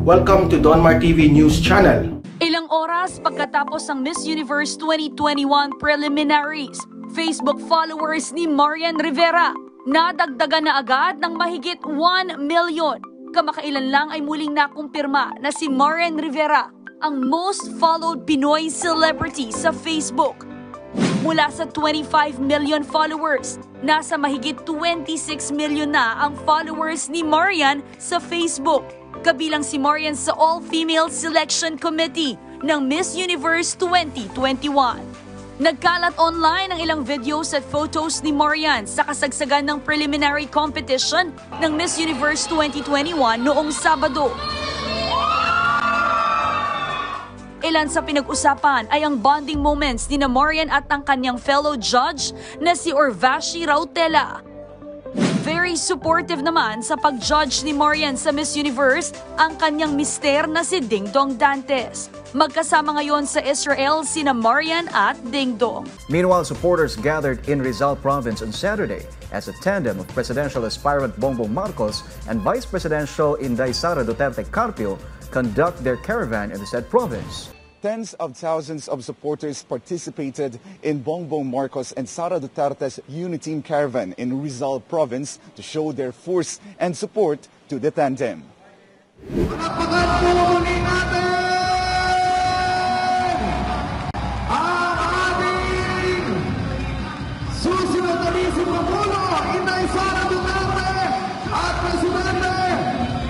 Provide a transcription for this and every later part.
Welcome to Donmar TV News Channel. Ilang oras pagkatapos ng Miss Universe 2021 preliminaries, Facebook followers ni Marian Rivera nadagdagan na agad ng mahigit 1 million. Kamakailan lang ay muling nakumpirma na si Marian Rivera ang most followed Pinoy celebrity sa Facebook. Mula sa 25 million followers, nasa mahigit 26 million na ang followers ni Marian sa Facebook. Kabilang si Marian sa All-Female Selection Committee ng Miss Universe 2021. Nagkalat online ang ilang videos at photos ni Marian sa kasagsagan ng preliminary competition ng Miss Universe 2021 noong Sabado. Ilan sa pinag-usapan ay ang bonding moments ni Marian at ang kanyang fellow judge na si Urvashi Rautela. Very supportive naman sa pag-judge ni Marian sa Miss Universe ang kanyang mister na si Dingdong Dantes. Magkasama ngayon sa Israel sina Marian at Dingdong. Meanwhile, supporters gathered in Rizal Province on Saturday as a tandem of presidential aspirant Bongbong Marcos and Vice Presidential Inday Sara Duterte Carpio conduct their caravan in the said province. Tens of thousands of supporters participated in Bongbong Marcos and Sara Duterte's Uniteam caravan in Rizal Province to show their force and support to the tandem. Panapagan po muli natin ang ating susunod na Vice Pangulo, Inday Sara Duterte at Presidente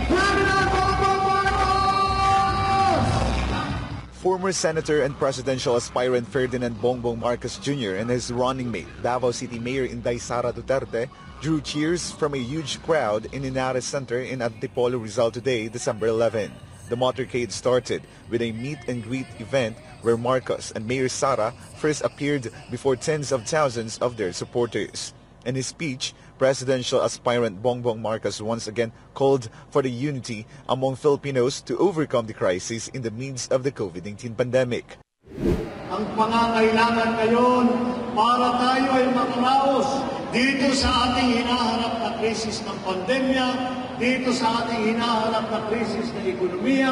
Ferdinand Bongbong Marcos! Former Senator and presidential aspirant Ferdinand Bongbong Marcos Jr. and his running mate, Davao City Mayor Inday Sara Duterte, drew cheers from a huge crowd in Inares Center in Antipolo, Rizal today, December 11. The motorcade started with a meet and greet event where Marcos and Mayor Sara first appeared before tens of thousands of their supporters. In his speech, presidential aspirant Bongbong Marcos once again called for the unity among Filipinos to overcome the crisis in the midst of the COVID-19 pandemic. Ang pangangailangan ngayon para tayo ay makaraos dito sa ating hinaharap na krisis ng pandemya, dito sa ating hinaharap na krisis ng ekonomiya,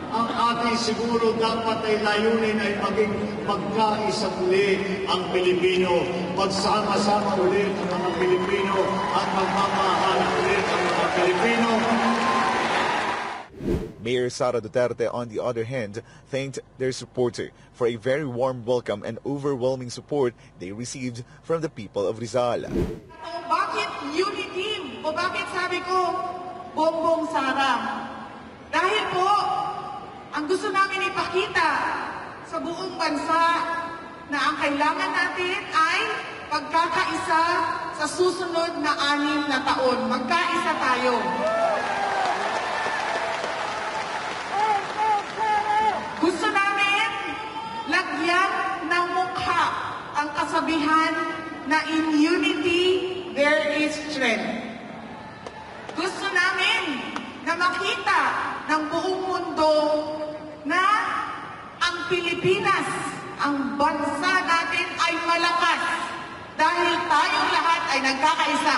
ang ating siguro dapat ay layunin ay maging magkaisa uli ang Pilipino. Magsama-sama ulit ang mga Pilipino at magmamahalan ulit ang mga Pilipino. Mayor Sara Duterte, on the other hand, thanked their supporter for a very warm welcome and overwhelming support they received from the people of Rizal. Bakit Uniteam? O bakit sabi ko Bongbong Sara? Dahil po, ang gusto namin ipakita sa buong bansa na ang kailangan natin ay pagkakaisa sa susunod na 6 na taon. Magkaisa tayo. Gusto namin lagyan ng mukha ang kasabihan na in unity there is strength. Gusto namin na makita ng buong mundo na ang Pilipinas, ang bansa natin ay malakas dahil tayong lahat ay nagkakaisa.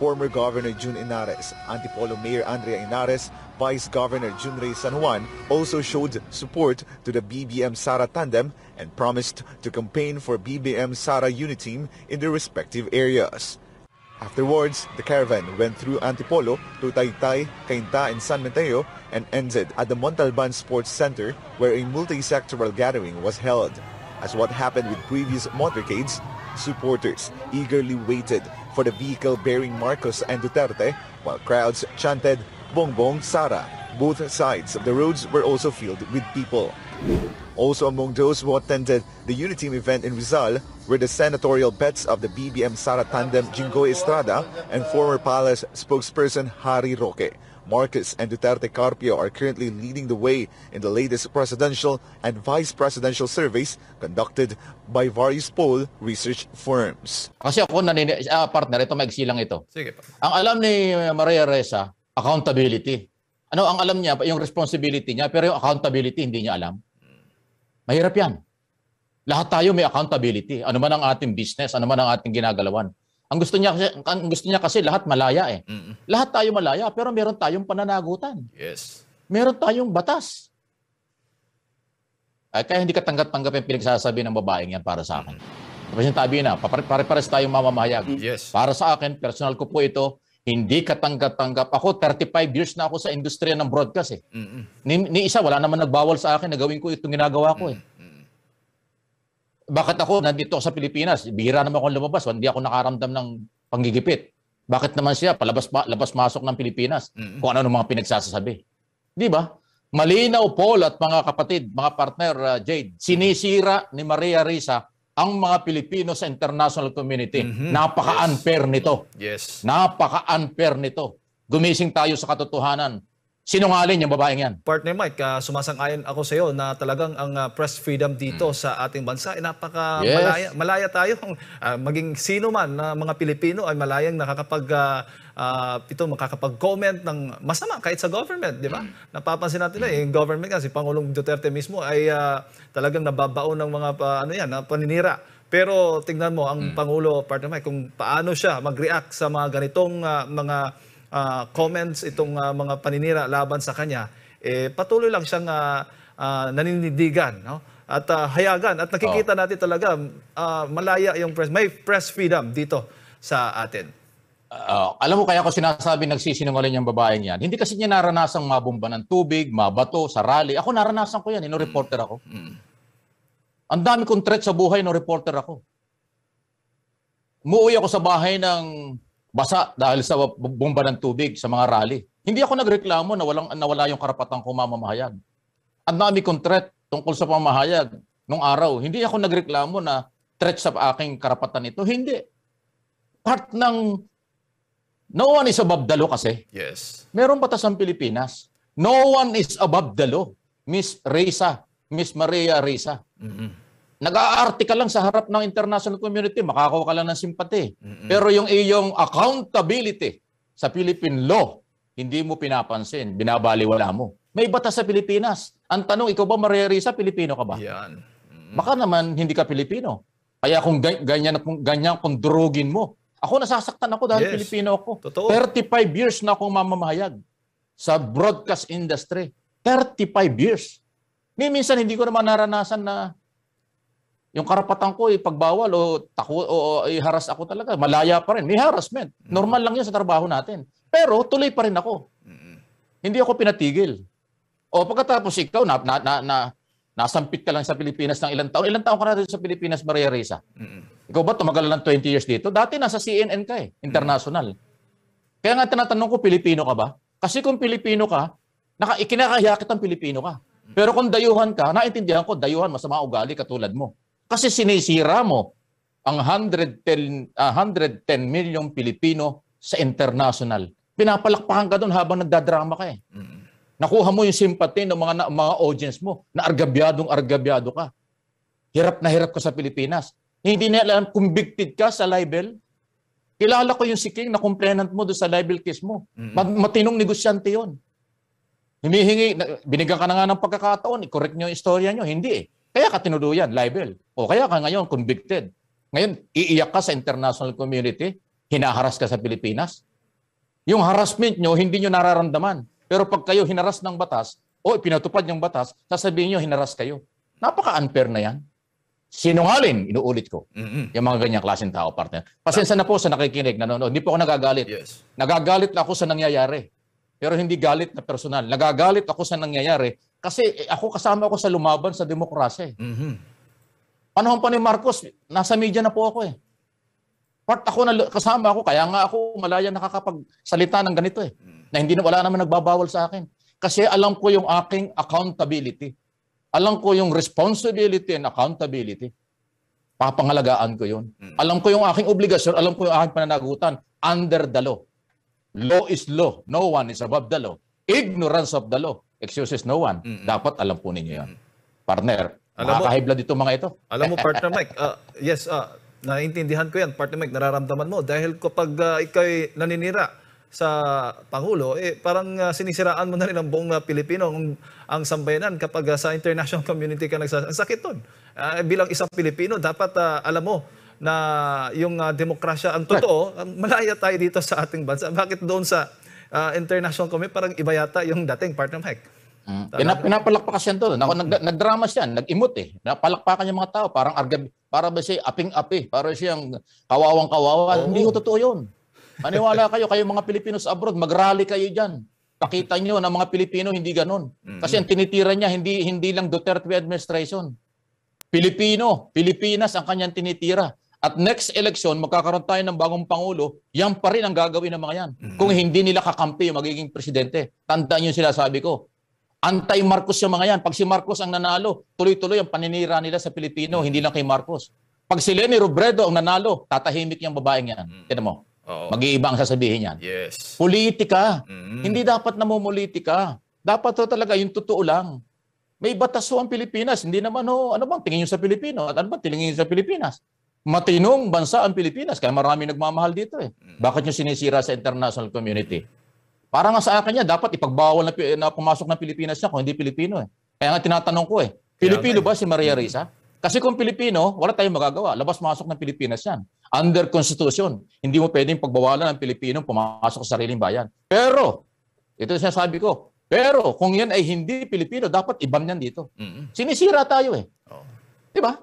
Former Governor June Inares, Antipolo Mayor Andrea Inares, Vice Governor June Ray San Juan also showed support to the BBM Sara tandem and promised to campaign for BBM Sara Uniteam in their respective areas. Afterwards, the caravan went through Antipolo to Taytay, Cainta, and San Mateo and ended at the Montalban Sports Center where a multi-sectoral gathering was held. As what happened with previous motorcades, supporters eagerly waited for the vehicle bearing Marcos and Duterte while crowds chanted Bongbong Sara. Both sides of the roads were also filled with people. Also among those who attended the Uniteam event in Rizal were the senatorial bets of the BBM Sara tandem Jinggoy Estrada and former Palace spokesperson Harry Roque. Marcos and Duterte Carpio are currently leading the way in the latest presidential and vice presidential surveys conducted by various poll research firms. Kasi ako partner, ito maigsi lang ito. Sige pa. Ang alam ni Maria Ressa, accountability. Ano ang alam niya? Yung responsibility niya, pero yung accountability hindi niya alam. Mahirap yan. Lahat tayo may accountability. Ano man ang ating business, ano man ang ating ginagalawan. Ang gusto niya kasi lahat malaya eh. Lahat tayo malaya pero meron tayong pananagutan. Yes. Meron tayong batas. Ay, kaya hindi ka tanggap-tanggap yung pinagsasabi ng babaeng yan para sa akin. Tapos yung tabi na, pare-pares tayong mamamahayag. Yes. Para sa akin, personal ko po ito, hindi ka tanggap-tanggap. Ako, 35 years na ako sa industriya ng broadcast. Ni isa, wala naman nagbawal sa akin na gawin ko itong ginagawa ko. Bakit ako nandito sa Pilipinas? Bihira naman akong lumabas. Hindi ako nakaramdam ng panggigipit. Bakit naman siya labas-masok ng Pilipinas kung ano mga pinagsasabi? Di ba? Malinaw, Paul at mga kapatid, mga partner, Jade, sinisira ni Maria Risa ang mga Pilipino sa international community. Napaka-unfair nito. Yes. Napaka-unfair nito. Gumising tayo sa katotohanan. Sinungaling yung babaeng yan. Partner Mike, sumasang-ayon ako sa iyo na talagang ang press freedom dito sa ating bansa ay malaya tayo. Maging sino man na mga Pilipino ay malayang makakapag-comment ng masama kahit sa government, di ba? Napapansin natin yung government kasi Pangulong Duterte mismo ay talagang nababaon ng mga paninira. Pero tingnan mo ang Pangulo, partner Mike, kung paano siya mag-react sa mga ganitong mga comments, itong mga paninira laban sa kanya, patuloy lang siyang naninindigan, no? At hayagan. At nakikita natin talaga malaya yung press. May press freedom dito sa atin. Alam mo kaya ko sinasabi nagsisinungaling yung babaeng yan. Hindi kasi niya naranasang mabomba ng tubig, mabato, sa rally. Ako naranasan ko yan, reporter ako. Ang dami kong threat sa buhay, reporter ako. Umuwi ako sa bahay ng basa dahil sa bomba ng tubig sa mga rally. Hindi ako nagreklamo na nawala yung karapatan ko mamamahayag. Ang dami kong threat tungkol sa pamahayag nung araw. Hindi ako nagreklamo na threat sa aking karapatan ito. Hindi. Part ng no one is above the law kasi. Yes. Meron batas ang Pilipinas. No one is above the law. Miss Maria Risa. Nag-aarte ka lang sa harap ng international community, makakawa ka lang ng simpati. Pero yung iyong accountability sa Philippine law, hindi mo pinapansin, binabaliwala mo. May batas sa Pilipinas. Ang tanong, ikaw ba, Maria Risa, Pilipino ka ba? Yan. Baka naman hindi ka Pilipino. Kaya kung ganyan kung durugin mo. Ako nasasaktan ako dahil Pilipino ako. Totoo. 35 years na akong mamamahayag sa broadcast industry. 35 years. Minsan hindi ko naman naranasan na yung karapatan ko pagbawal o i-harass ako talaga. Malaya pa rin. May harassment. Normal lang yun sa trabaho natin. Pero tuloy pa rin ako. Hindi ako pinatigil. O pagkatapos ikaw, nasampit ka lang sa Pilipinas ng ilang taon. Ilang taon ka na rin sa Pilipinas, Maria Risa? Ikaw ba tumagal lang 20 years dito? Dati nasa CNN ka international. Kaya nga tinatanong ko, Pilipino ka ba? Kasi kung Pilipino ka, ikinakaya kitang Pilipino ka. Pero kung dayuhan ka, naintindihan ko, dayuhan, masama ugali katulad mo. Kasi sinisira mo ang 110 milyong Pilipino sa international. Pinapalakpakan ka doon habang nagdadrama ka . Nakuha mo yung sympathy ng mga audience mo na argabyadong-argabyado ka. Hirap na hirap ka sa Pilipinas. Hindi na alam, convicted ka sa libel. Kilala ko yung si King na complainant mo doon sa libel case mo. Matinong negosyante yun. Binigyan ka na nga ng pagkakataon, i-correct nyo yung istorya nyo. Hindi . Kaya ka tinuluyan, libel. O kaya ka ngayon convicted. Ngayon, iiyak ka sa international community, hinaharas ka sa Pilipinas. Yung harassment nyo, hindi nyo nararamdaman. Pero pag kayo hinaras ng batas, o pinatupad yung batas, sasabihin nyo, hinaras kayo. Napaka-unfair na yan. Sinungaling, inuulit ko. Yung mga ganyang klaseng tao, partner. Pasensya na po sa nakikinig, nanonood. Hindi po ako nagagalit. Yes. Nagagalit ako sa nangyayari. Pero hindi galit na personal. Nagagalit ako sa nangyayari kasi ako kasama ako sa lumaban sa demokrasya. Panahon pa ni Marcos, nasa media na po ako . Part ako na kasama ako, kaya nga ako malaya nakakapagsalita ng ganito . Na hindi na wala naman nagbabawal sa akin. Kasi alam ko yung aking accountability. Alam ko yung responsibility and accountability. Papangalagaan ko yun. Alam ko yung aking obligasyon, alam ko yung aking pananagutan under the law. Law is law. No one is above the law. Ignorance of the law excuses no one. Dapat alam po ninyo yan. Partner, makakahibla dito mga ito. Alam mo, Partner Mike, yes, naiintindihan ko yan, Partner Mike, nararamdaman mo. Dahil kapag ikaw'y naninira sa Pangulo, parang sinisiraan mo na rin ang buong Pilipino, ang sambayanan kapag sa international community ka ang sakit doon. Bilang isang Pilipino, dapat alam mo na yung demokrasya, ang totoo, malaya tayo dito sa ating bansa. Bakit doon sa international community, parang iba yata yung dating, Partner Mike? Pinapalakpakas yan doon. Nagdrama siya, nag-emote eh. Napalakpakan yung mga tao, parang para ba siya aping-api, para siyang kawawang-kawawa. Hindi ko totoo yun. Maniwala kayo mga Pilipino sa abroad, mag-rally kayo dyan. Pakita nyo na mga Pilipino hindi ganun. Kasi ang tinitira niya, hindi lang Duterte administration. Pilipinas ang kanyang tinitira. At next election, magkakaroon tayo ng bagong Pangulo, yan pa rin ang gagawin ng mga yan. Kung hindi nila kakampi yung magiging presidente. Tandaan yung sinasabi ko. Anti-Marcos yung mga yan. Pag si Marcos ang nanalo, tuloy-tuloy ang paninira nila sa Pilipino, hindi lang kay Marcos. Pag si Leni Robredo ang nanalo, tatahimik yung babaeng yan. Tignan mo. Mag-iiba ang sasabihin yan. Yes. Politika. Hindi dapat namumulitika. Dapat to talaga yung totoo lang. May batas ho ang Pilipinas. Hindi naman ano bang tingin nyo sa Pilipino? At ano bang tingin nyo sa Pilipinas? Matinong bansa ang Pilipinas. Kaya marami nagmamahal dito eh. Bakit nyo sinisira sa international community? Para nga sa akin dapat ipagbawal na pumasok ng Pilipinas siya kung hindi Pilipino eh. Kaya nga tinatanong ko eh, Pilipino ba si Maria Ressa? Kasi kung Pilipino, wala tayong magagawa. Labas-masok ng Pilipinas yan. Under Constitution, hindi mo pwedeng pagbawalan ng Pilipino pumasok sa sariling bayan. Pero, ito yung sinasabi ko, pero kung yan ay hindi Pilipino, dapat iban yan dito. Sinisira tayo eh. Di ba?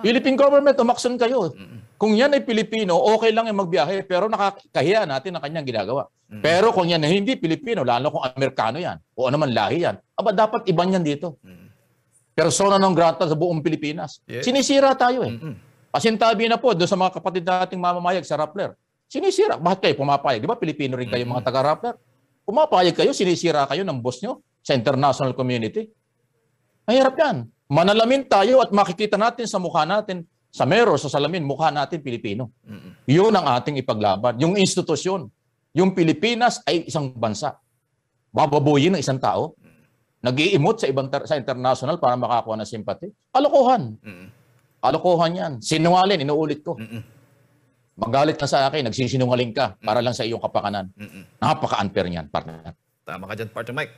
Philippine government, umakson kayo. Kung yan ay Pilipino, okay lang yung magbiyahe, pero nakakahiya natin ang kanyang ginagawa. Pero kung yan ay hindi Pilipino, lalo kung Amerikano yan, o ano man lahi yan, dapat iban yan dito. Persona non grata sa buong Pilipinas. Sinisira tayo eh. Pasintabi na po doon sa mga kapatid nating mamamayag sa Rappler. Sinisira. Bakit kayo pumapayag? Di ba Pilipino rin kayo mga taga-Rappler? Pumapayag kayo, sinisira kayo ng boss nyo sa international community. Mahirap yan. Manalamin tayo at makikita natin sa mukha natin, sa mirror, sa salamin, mukha natin Pilipino. Yun ang ating ipaglaban. Yung institusyon, yung Pilipinas ay isang bansa. Bababuyin ng isang tao. Nag-i-emote sa international para makakuha ng simpati. Kalokohan. Kalokohan yan. Sinungaling, inuulit ko. Magalit ka sa akin, nagsisinungaling ka para lang sa iyong kapakanan. Napaka-unfair niyan, partner. Tama ka dyan, partner Mike.